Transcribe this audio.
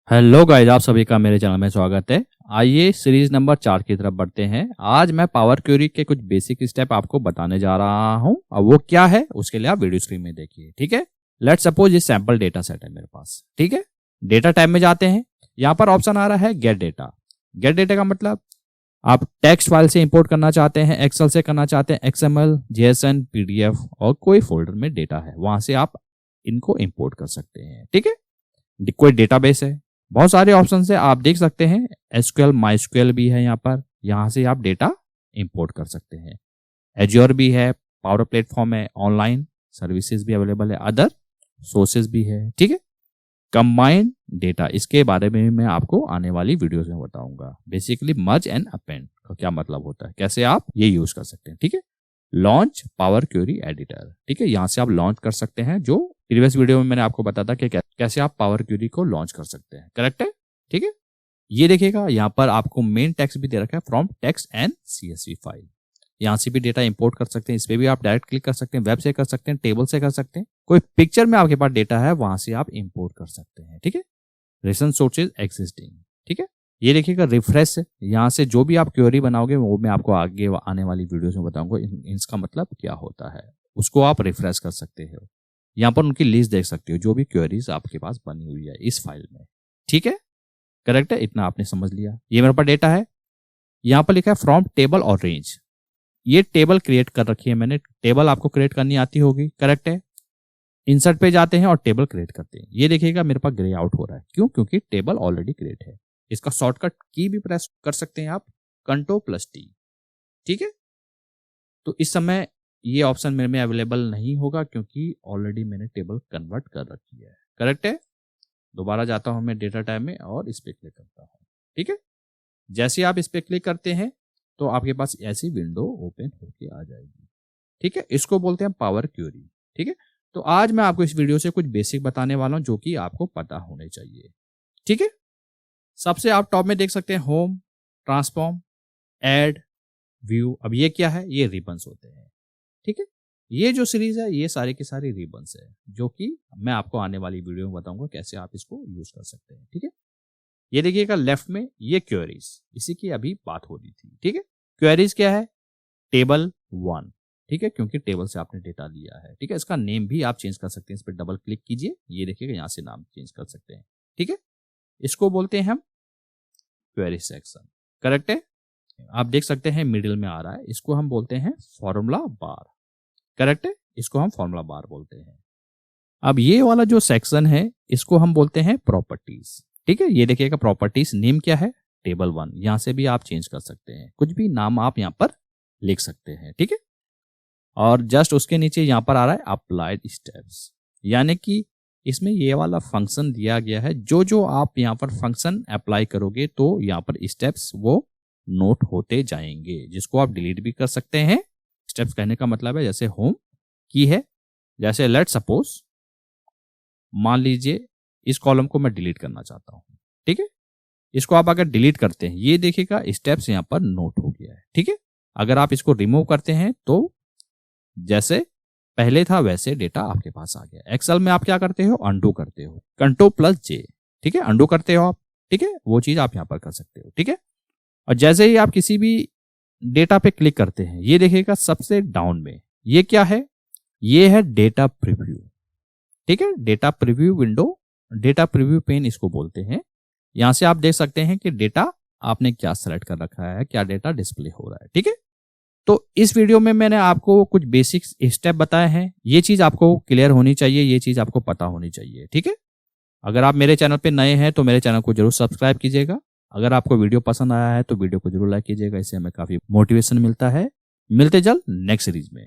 Hello guys, आप सभी का मेरे चैनल में स्वागत है। आइए सीरीज नंबर 4 की तरफ बढ़ते हैं। आज मैं पावर क्वेरी के कुछ बेसिक स्टेप आपको बताने जा रहा हूं। अब वो क्या है उसके लिए आप वीडियो स्क्रीन में देखिए, ठीक है। लेट्स सपोज ये सैंपल डेटा सेट है मेरे पास, ठीक है। डेटा टाइप में जाते हैं, यहाँ पर ऑप्शन आ रहा है गेट डेटा। गेट डेटा का मतलब आप टेक्स्ट फाइल से इंपोर्ट करना चाहते हैं, एक्सेल से करना चाहते हैं, XML, JSON, PDF और कोई फोल्डर में डेटा है वहां से आप इनको इंपोर्ट कर सकते हैं, ठीक है। कोई डेटाबेस है, बहुत सारे ऑप्शन है, आप देख सकते हैं। SQL, MySQL भी है यहाँ से आप डेटा इंपोर्ट कर सकते हैं। एज्योर भी है, पावर प्लेटफॉर्म है, ऑनलाइन सर्विसेज भी अवेलेबल है, अदर सोर्सेज भी है, ठीक है। कंबाइन डेटा, इसके बारे में मैं आपको आने वाली वीडियोस में बताऊंगा। बेसिकली मर्ज एंड अपेंड का क्या मतलब होता है, कैसे आप ये यूज कर सकते हैं, ठीक है। लॉन्च पावर क्वेरी एडिटर, ठीक है, यहाँ से आप लॉन्च कर सकते हैं। जो प्रीवियस वीडियो में मैंने आपको बताया था कि कैसे आप पावर क्वेरी को लॉन्च कर सकते हैं, करेक्ट है, ठीक है। ये देखिएगा यहाँ पर आपको मेन टेक्स्ट भी दे रखा है, from text and CSV file. यहाँ से भी डेटा इंपोर्ट कर सकते हैं, इस पे भी आप डायरेक्ट क्लिक कर सकते हैं, वेब से कर सकते हैं, टेबल से कर सकते हैं, कोई पिक्चर में आपके पास डेटा है वहां से आप इंपोर्ट कर सकते हैं, ठीक है। रिसेंट सोर्सेज एग्जिस्टिंग, ठीक है। ये देखिएगा रिफ्रेश है, यहाँ से जो भी आप क्वेरी बनाओगे वो मैं आपको आगे आने वाली वीडियोस में बताऊंगा इसका मतलब क्या होता है, उसको आप रिफ्रेश कर सकते हो। यहाँ पर उनकी लिस्ट देख सकते हो जो भी क्वेरीज आपके पास बनी हुई है इस फाइल में, ठीक है, करेक्ट है। इतना आपने समझ लिया। ये मेरे पास डेटा है, यहाँ पर लिखा है फ्रॉम टेबल और रेंज। ये टेबल क्रिएट कर रखी है मैंने, टेबल आपको क्रिएट करनी आती होगी, करेक्ट है। इंसर्ट पे जाते हैं और टेबल क्रिएट करते हैं। ये देखिएगा मेरे पास ग्रे आउट हो रहा है, क्यों? क्योंकि टेबल ऑलरेडी क्रिएट है। इसका शॉर्टकट की भी प्रेस कर सकते हैं आप, Ctrl+T, ठीक है। तो इस समय ये ऑप्शन मेरे में अवेलेबल नहीं होगा क्योंकि ऑलरेडी मैंने टेबल कन्वर्ट कर रखी है, करेक्ट है। दोबारा जाता हूं मैं डेटा टाइप में और इस पे क्लिक करता हूं, ठीक है। जैसे आप इस पे क्लिक करते हैं तो आपके पास ऐसी विंडो ओपन होके आ जाएगी, ठीक है। इसको बोलते हैं पावर क्वेरी, ठीक है। तो आज मैं आपको इस वीडियो से कुछ बेसिक बताने वाला हूं जो कि आपको पता होने चाहिए, ठीक है। सबसे आप टॉप में देख सकते हैं होम, ट्रांसफॉर्म, ऐड, व्यू। अब ये क्या है? ये रिबन्स होते हैं, ठीक है। ये जो सीरीज है ये सारे के सारे रिबन्स है जो कि मैं आपको आने वाली वीडियो में बताऊंगा कैसे आप इसको यूज कर सकते हैं, ठीक है। ये देखिएगा लेफ्ट में ये क्वेरीज, इसी की अभी बात हो रही थी, ठीक है। क्वेरीज क्या है? टेबल 1, ठीक है, क्योंकि टेबल से आपने डेटा लिया है, ठीक है। इसका नेम भी आप चेंज कर सकते हैं, इस पर डबल क्लिक कीजिए, ये देखिएगा यहाँ से नाम चेंज कर सकते हैं, ठीक है। इसको बोलते हैं हम क्वेरी सेक्शन, करेक्ट है। आप देख सकते हैं मिडिल में आ रहा है, इसको हम बोलते हैं फॉर्मूला बार, करेक्ट है। इसको हम फॉर्मूला बार बोलते हैं। अब ये वाला जो सेक्शन है इसको हम बोलते हैं प्रॉपर्टीज, ठीक है। ये देखिएगा प्रॉपर्टीज नेम क्या है? टेबल 1। यहां से भी आप चेंज कर सकते हैं, कुछ भी नाम आप यहां पर लिख सकते हैं, ठीक है। और जस्ट उसके नीचे यहां पर आ रहा है अप्लाइड स्टेप्स, यानी कि इसमें ये वाला फंक्शन दिया गया है। जो जो आप यहाँ पर फंक्शन अप्लाई करोगे तो यहाँ पर स्टेप्स वो नोट होते जाएंगे, जिसको आप डिलीट भी कर सकते हैं। स्टेप्स कहने का मतलब है जैसे होम की है, जैसे लेट सपोज मान लीजिए इस कॉलम को मैं डिलीट करना चाहता हूं, ठीक है। इसको आप अगर डिलीट करते हैं, ये देखिएगा स्टेप्स यहाँ पर नोट हो गया है, ठीक है। अगर आप इसको रिमूव करते हैं तो जैसे पहले था वैसे डेटा आपके पास आ गया। एक्सेल में आप क्या करते हो? अंडू करते हो, Ctrl+J, ठीक है, अंडू करते हो आप, ठीक है। वो चीज आप यहाँ पर कर सकते हो, ठीक है। और जैसे ही आप किसी भी डेटा पे क्लिक करते हैं, ये देखिएगा सबसे डाउन में ये क्या है? ये है डेटा प्रीव्यू, ठीक है। Data preview window, data preview pane इसको बोलते हैं। यहां से आप देख सकते हैं कि डेटा आपने क्या सेलेक्ट कर रखा है, क्या डेटा डिस्प्ले हो रहा है, ठीक है। तो इस वीडियो में मैंने आपको कुछ बेसिक स्टेप बताए हैं। ये चीज आपको क्लियर होनी चाहिए, ये चीज आपको पता होनी चाहिए, ठीक है। अगर आप मेरे चैनल पे नए हैं तो मेरे चैनल को जरूर सब्सक्राइब कीजिएगा। अगर आपको वीडियो पसंद आया है तो वीडियो को जरूर लाइक कीजिएगा, इससे हमें काफी मोटिवेशन मिलता है। मिलते जल्द नेक्स्ट सीरीज में।